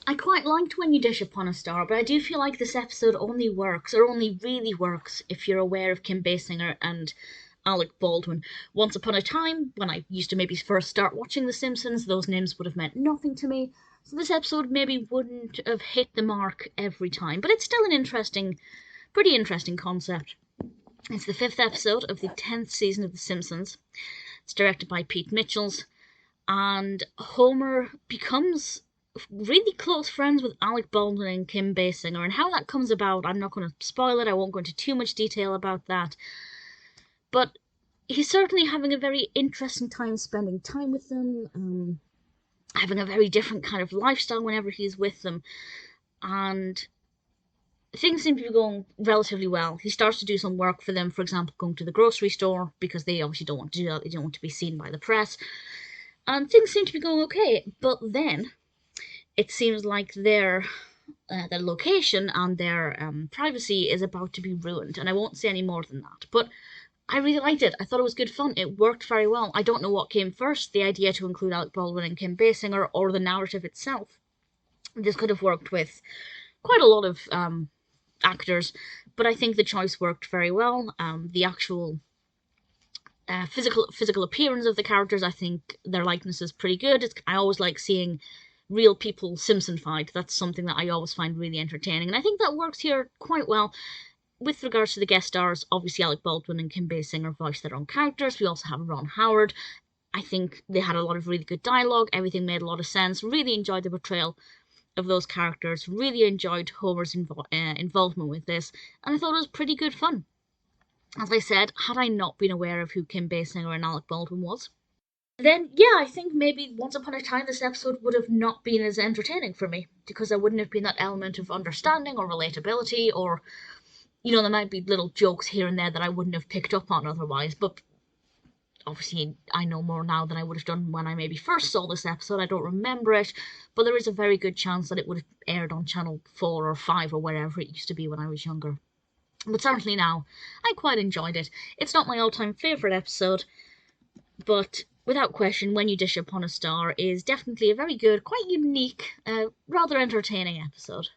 I quite liked When You Dish Upon a Star, but I do feel like this episode only works, or only really works, if you're aware of Kim Basinger and Alec Baldwin. Once upon a time, when I used to maybe first start watching The Simpsons, those names would have meant nothing to me, so this episode maybe wouldn't have hit the mark every time, but it's still an pretty interesting concept. It's the 5th episode of the 10th season of The Simpsons. It's directed by Pete Michels, and Homer becomes really close friends with Alec Baldwin and Kim Basinger, and how that comes about, I'm not going to spoil it, I won't go into too much detail about that, but he's certainly having a very interesting time spending time with them, having a very different kind of lifestyle whenever he's with them, and things seem to be going relatively well. He starts to do some work for them, for example, going to the grocery store, because they obviously don't want to do that, they don't want to be seen by the press, and things seem to be going okay, but then it seems like their location and their privacy is about to be ruined, and I won't say any more than that, but I really liked it. I thought it was good fun. It worked very well. I don't know what came first, the idea to include Alec Baldwin and Kim Basinger, or the narrative itself. This could have worked with quite a lot of actors, but I think the choice worked very well. The actual physical appearance of the characters, I think their likeness is pretty good. I always like seeing real people Simpson-fied. That's something that I always find really entertaining, and I think that works here quite well. With regards to the guest stars, obviously Alec Baldwin and Kim Basinger voiced their own characters. We also have Ron Howard. I think they had a lot of really good dialogue. Everything made a lot of sense. Really enjoyed the portrayal of those characters. Really enjoyed Homer's involvement with this, and I thought it was pretty good fun. As I said, had I not been aware of who Kim Basinger and Alec Baldwin was, then yeah, I think maybe once upon a time this episode would have not been as entertaining for me, because there wouldn't have been that element of understanding or relatability, or, you know, there might be little jokes here and there that I wouldn't have picked up on otherwise, but obviously I know more now than I would have done when I maybe first saw this episode. I don't remember it, but there is a very good chance that it would have aired on Channel 4 or 5 or wherever it used to be when I was younger. But certainly now, I quite enjoyed it. It's not my all-time favourite episode, but without question, When You Dish Upon a Star is definitely a very good, quite unique, rather entertaining episode.